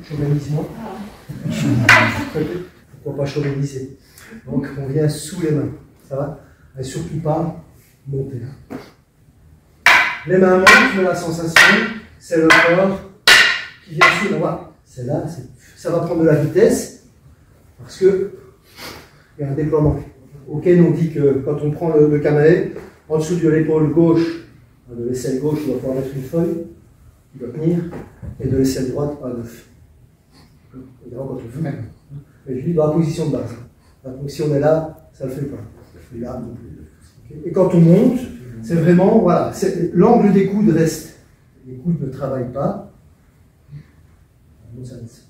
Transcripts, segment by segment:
chauvinisme. Pourquoi pas chauviniser? Donc on vient sous les mains, ça va? Et surtout pas monter. Les mains montent, mais la sensation, c'est le corps qui vient sous la main. C'est là, ça va prendre de la vitesse, parce que il y a un déploiement. Ok, on dit que quand on prend le canae, en dessous de l'épaule gauche, de l'aisselle gauche, on va pouvoir mettre une feuille, qui doit tenir, et de l'aisselle droite, un œuf. Évidemment, quand on le fait. Mais je dis dans la position de base. Donc si on est là, ça ne le fait pas. Et là, non plus. Okay. Et quand on monte, c'est vraiment, voilà, l'angle des coudes reste. Les coudes ne travaillent pas. Ça reste.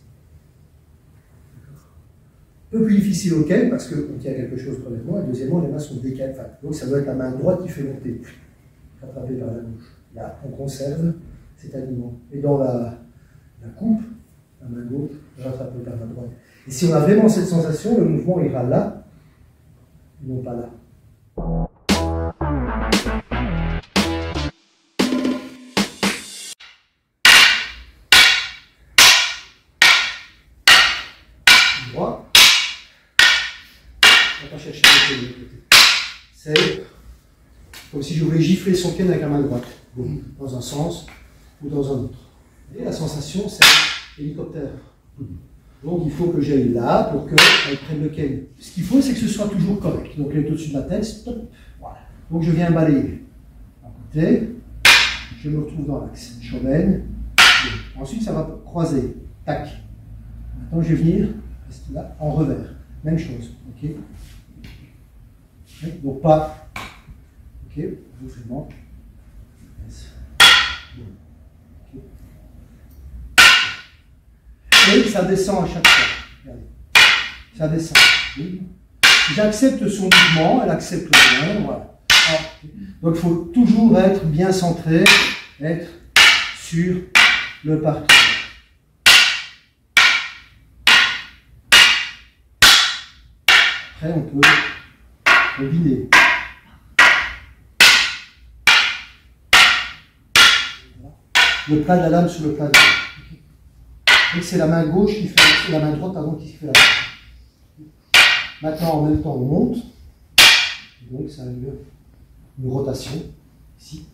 Un peu plus difficile au quai, parce qu'on tient quelque chose premièrement, et deuxièmement, les mains sont décalées. Enfin, donc ça doit être la main droite qui fait monter, rattrapée par la gauche. Là, on conserve cet aliment. Et dans la coupe, la main gauche rattrapée par la droite. Et si on a vraiment cette sensation, le mouvement ira là, et non pas là. Droit. On va pas chercher le côté. C'est comme si je voulais gifler son pied avec la main droite, dans un sens ou dans un autre. Et la sensation, c'est hélicoptère. Donc il faut que j'aille là pour qu'elle prenne le quai. Ce qu'il faut, c'est que ce soit toujours correct. Donc elle est au-dessus de la tête, stop. Voilà. Donc je viens balayer. À côté, je me retrouve dans l'axe. Je mène. Ensuite, ça va croiser. Tac. Maintenant, je vais venir là, en revers. Même chose. Ok. Donc pas. Ok. Vraiment. Et ça descend à chaque fois. Regardez. Ça descend. Oui. J'accepte son mouvement, elle accepte le mien. Voilà. Donc il faut toujours être bien centré, être sur le parcours. Après, on peut combiner. Le plat de la lame sur le plat de la lame. Donc c'est la main gauche qui fait, la main droite pardon, qui fait la lame. Maintenant, en même temps, on monte. Donc ça a une rotation ici.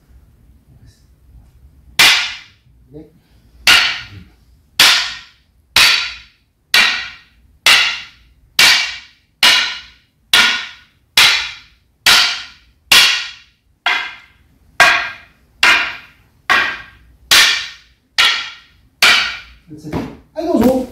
Allez, bonjour.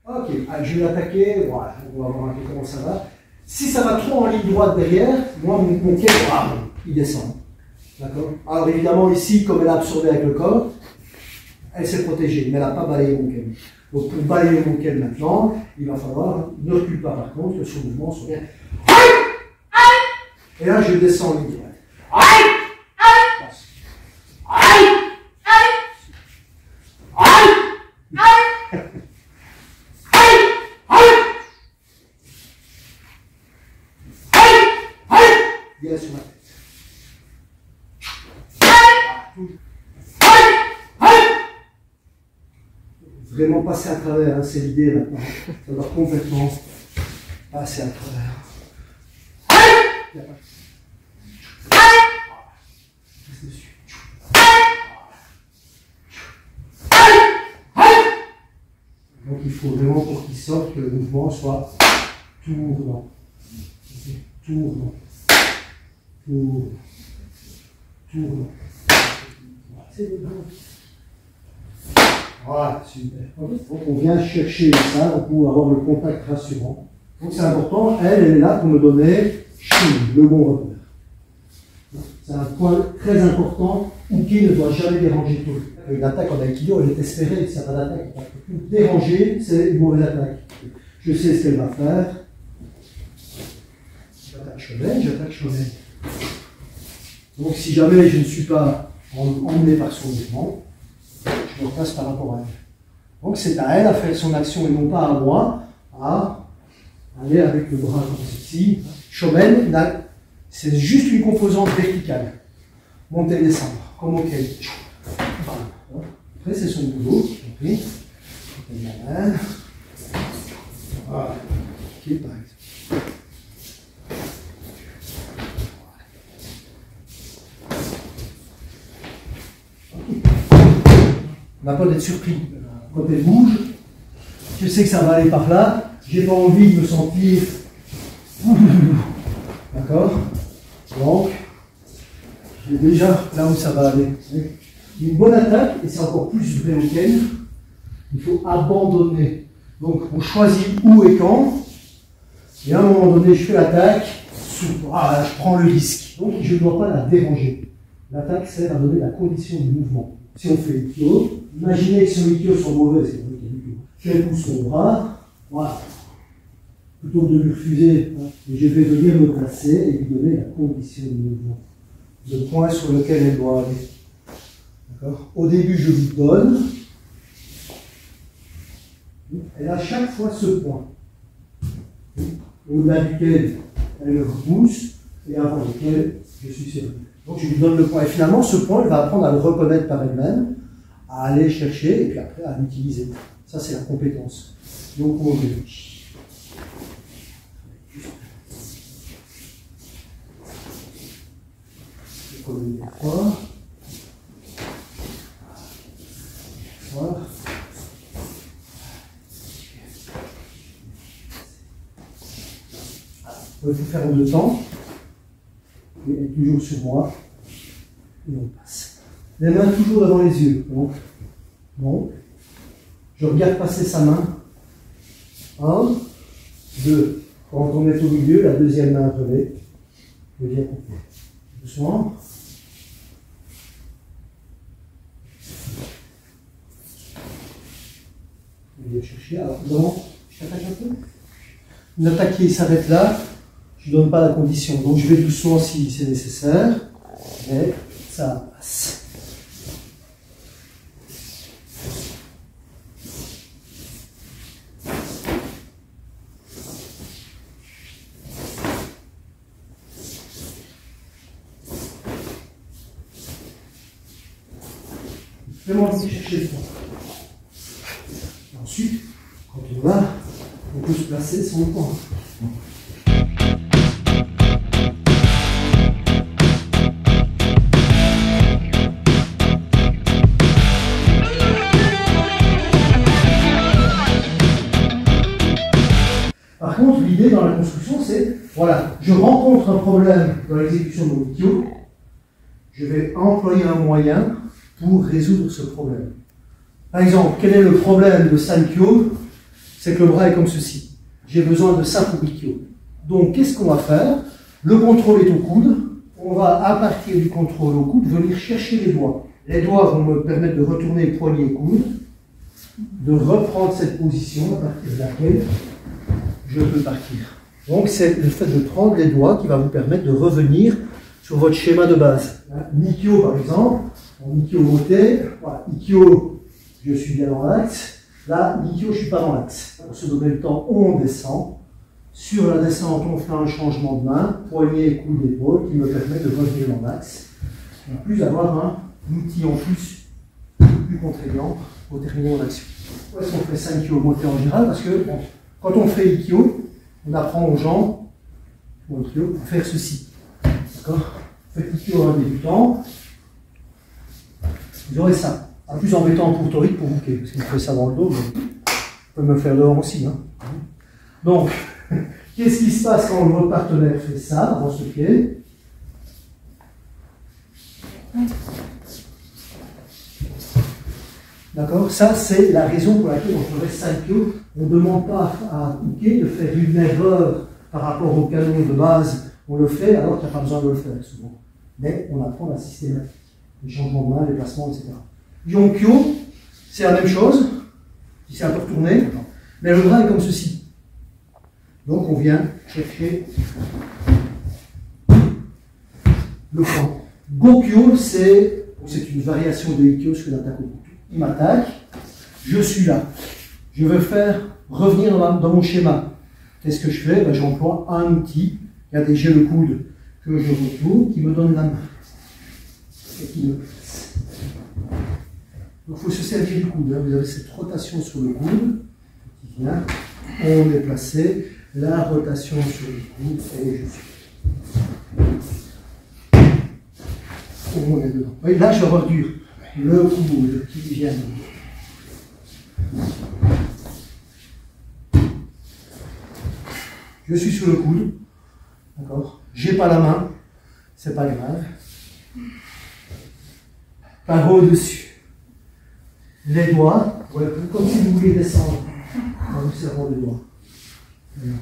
Ok, allez, je vais l'attaquer, voilà, on va voir un peu comment ça va. Si ça va trop en ligne droite derrière, moi mon pied, il descend. D'accord. Alors évidemment ici, comme elle a absorbé avec le corps, elle s'est protégée, mais elle n'a pas balayé mon quai. Donc pour balayer mon quai maintenant, il va falloir, ne recule pas par contre, que son mouvement soit bien. Et là je descends en ligne droite. Bien sur ma tête. Vraiment passer à travers, hein, c'est l'idée maintenant. Ça doit complètement passer à travers. Donc il faut vraiment pour qu'il sorte que le mouvement soit tournant. Tournant. Tournant. Tournant. C'est bon. Voilà, super. Donc on vient chercher ça pour avoir le contact rassurant. Donc c'est important, elle est là pour me donner le bon repère. C'est un point très important où qui ne doit jamais déranger tout. Une attaque en aikido, elle est espérée, s'il n'y a pas d'attaque. Déranger, c'est une mauvaise attaque. Je sais ce qu'elle va faire. J'attaque chemin. Donc si jamais je ne suis pas emmené par son mouvement, je me place par rapport à elle. Donc c'est à elle à faire son action et non pas à moi à aller avec le bras comme ceci. Shomen, c'est juste une composante verticale. Monter et descendre, comme au Kei. Après c'est son boulot. Okay. Voilà. Ok, par exemple. On n'a pas d'être surpris. Quand elle bouge, je sais que ça va aller par là, j'ai pas envie de me sentir. D'accord? Donc, j'ai déjà là où ça va aller. Une bonne attaque, et c'est encore plus vrai au Ken, il faut abandonner. Donc, on choisit où et quand, et à un moment donné, je fais l'attaque, je prends le risque. Donc, je ne dois pas la déranger. L'attaque sert à donner la condition du mouvement. Si on fait Ikkyo, imaginez que si les Ikkyo sont mauvais, c'est vrai qu'il y a Ikkyo. Je pousse son bras, voilà. Plutôt que de lui refuser, je vais venir me placer et lui donner la condition du mouvement. Le point sur lequel elle doit aller. D'accord ? Au début, je lui donne. Elle a chaque fois ce point. Au-delà duquel elle le repousse et avant lequel je suis servi. Donc je lui donne le point. Et finalement, ce point, elle va apprendre à le reconnaître par elle-même, à aller chercher et puis après à l'utiliser. Ça, c'est la compétence. Donc on vérifie. Je colle les trois. Voilà. Il faut faire en deux temps. Et elle est toujours sur moi. Et on passe. Les mains toujours devant les yeux. Donc, je regarde passer sa main. 1, 2. Quand on est au milieu, la deuxième main relevée. Je viens couper. Doucement. Je vais chercher. Alors, non, je t'attaque un peu. Une attaque qui s'arrête là. Je ne donne pas la condition. Donc, je vais doucement si c'est nécessaire. Et ça passe. Vraiment aussi chercher le fond. Ensuite, quand on va, on peut se placer sur le point. Par contre, l'idée dans la construction, c'est, voilà, je rencontre un problème dans l'exécution de mon Ikkyo, je vais employer un moyen pour résoudre ce problème. Par exemple, quel est le problème de Sankyo? C'est que le bras est comme ceci. J'ai besoin de ça pour Ikkyo. Donc, qu'est-ce qu'on va faire? Le contrôle est au coude. On va, à partir du contrôle au coude, venir chercher les doigts. Les doigts vont me permettre de retourner poignet et coude, de reprendre cette position à partir de laquelle je peux partir. Donc, c'est le fait de prendre les doigts qui va vous permettre de revenir sur votre schéma de base. Ikkyo, par exemple, en Ikkyo monté, voilà, Ikkyo, je suis bien dans l'axe. Là, Ikkyo, je ne suis pas dans l'axe. Pour se donner le temps, on descend. Sur la descente, on fait un changement de main, poignet, coude, épaule, qui me permet de revenir dans l'axe. En plus, avoir un outil en plus contraignant pour terminer mon action. Pourquoi est-ce qu'on fait 5 Ikkyo monté en général? Parce que bon, quand on fait Ikkyo, on apprend aux gens à faire ceci. D'accord? Faites Ikkyo à un débutant. Vous aurez ça. C'est plus embêtant pour Tori pour bouquer, parce qu'il fait ça dans le dos, mais on peut me le faire dehors aussi. Hein. Donc, qu'est-ce qui se passe quand votre partenaire fait ça, dans ce pied? D'accord? Ça, c'est la raison pour laquelle on ferait 5 Ikkyo. On ne demande pas à Uke de faire une erreur par rapport au canon de base. On le fait alors qu'il n'y a pas besoin de le faire souvent. Mais on apprend la systématique. Les changements de main, les placements, etc. Yonkyo, c'est la même chose. Si c'est un peu retourné, mais le bras est comme ceci. Donc on vient chercher le point. Gokyo, c'est une variation de Ikkyo sur l'attaque au couteau. Il m'attaque, je suis là. Je veux faire revenir dans mon schéma. Qu'est-ce que je fais? Ben, j'emploie un outil. Regardez, j'ai le coude que je retourne, qui me donne la main. Et qui me place. Donc il faut se servir du coude. Hein. Vous avez cette rotation sur le coude qui vient. On est placé. La rotation sur le coude et je suis. On est dedans. Oui, là, je redure le coude qui vient. Je suis sur le coude. D'accord. J'ai pas la main. C'est pas grave. Par au-dessus. Les doigts, ouais, comme si vous vouliez descendre en vous serrant les doigts. Voilà.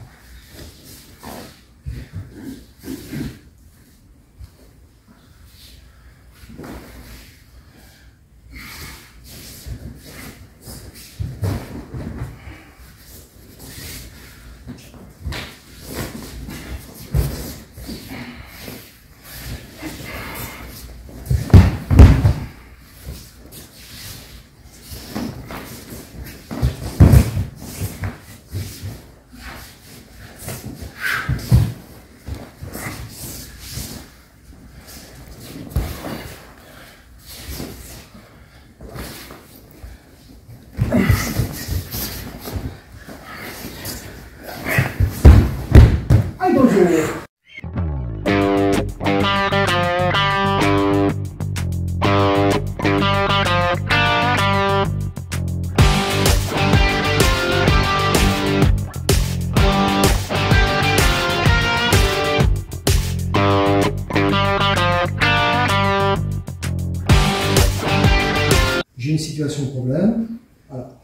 J'ai une situation de problème. Voilà.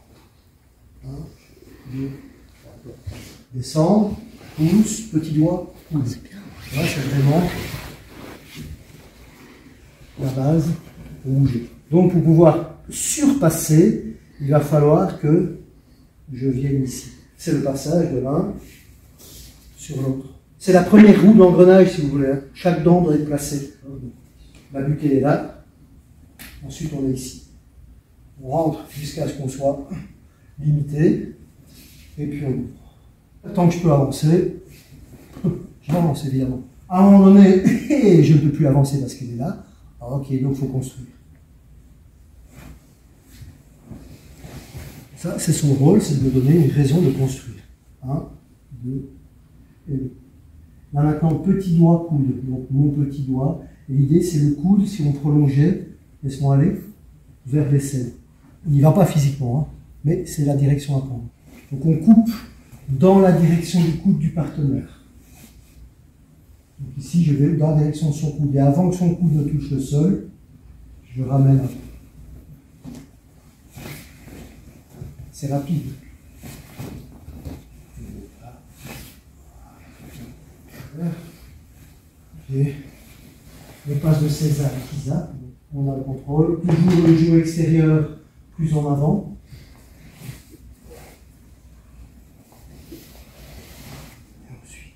1, 2, 3, descendre, pouce, petit doigt, coude. Voilà, c'est vraiment la base rouge. Donc pour pouvoir surpasser, il va falloir que je vienne ici. C'est le passage de l'un sur l'autre. C'est la première roue d'engrenage, si vous voulez. Hein. Chaque dent doit être placée. La butte est là. Ensuite, on est ici. On rentre jusqu'à ce qu'on soit limité. Et puis on ouvre. Tant que je peux avancer, j'avance évidemment. À un moment donné, je ne peux plus avancer parce qu'elle est là. Alors, ok, donc il faut construire. Ça, c'est son rôle, c'est de me donner une raison de construire. 1, 2 et 2. Là maintenant, petit doigt, coude. Donc mon petit doigt. Et l'idée, c'est le coude, si on prolongeait, laisse-moi aller, vers l'aisselle. On n'y va pas physiquement, hein, mais c'est la direction à prendre. Donc on coupe dans la direction du coude du partenaire. Donc ici, je vais dans la direction de son coude. Et avant que son coude ne touche le sol, je ramène un peu. C'est rapide. Et le passe de César et Kisa. On a le contrôle. Toujours le jeu extérieur plus en avant. Et on suit.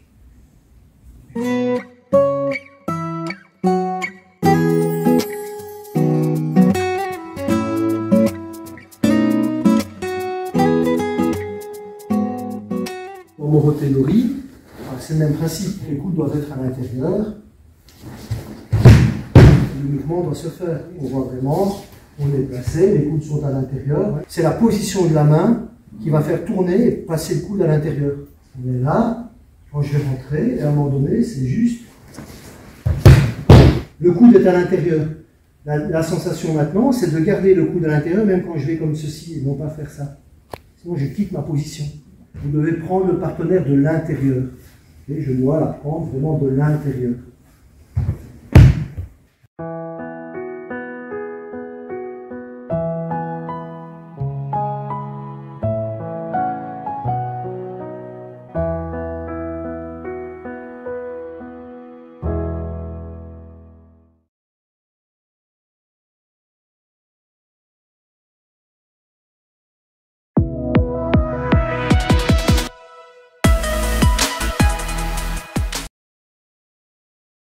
Dans Morotelori, c'est le même principe. Les coudes doivent être à l'intérieur. Le mouvement doit se faire. On voit vraiment, on est placé, les coudes sont à l'intérieur. C'est la position de la main qui va faire tourner et passer le coude à l'intérieur. On est là, quand je vais rentrer, et à un moment donné, c'est juste. Le coude est à l'intérieur. La sensation maintenant, c'est de garder le coude à l'intérieur, même quand je vais comme ceci, et non pas faire ça. Sinon, je quitte ma position. Vous devez prendre le partenaire de l'intérieur. Et je dois la prendre vraiment de l'intérieur.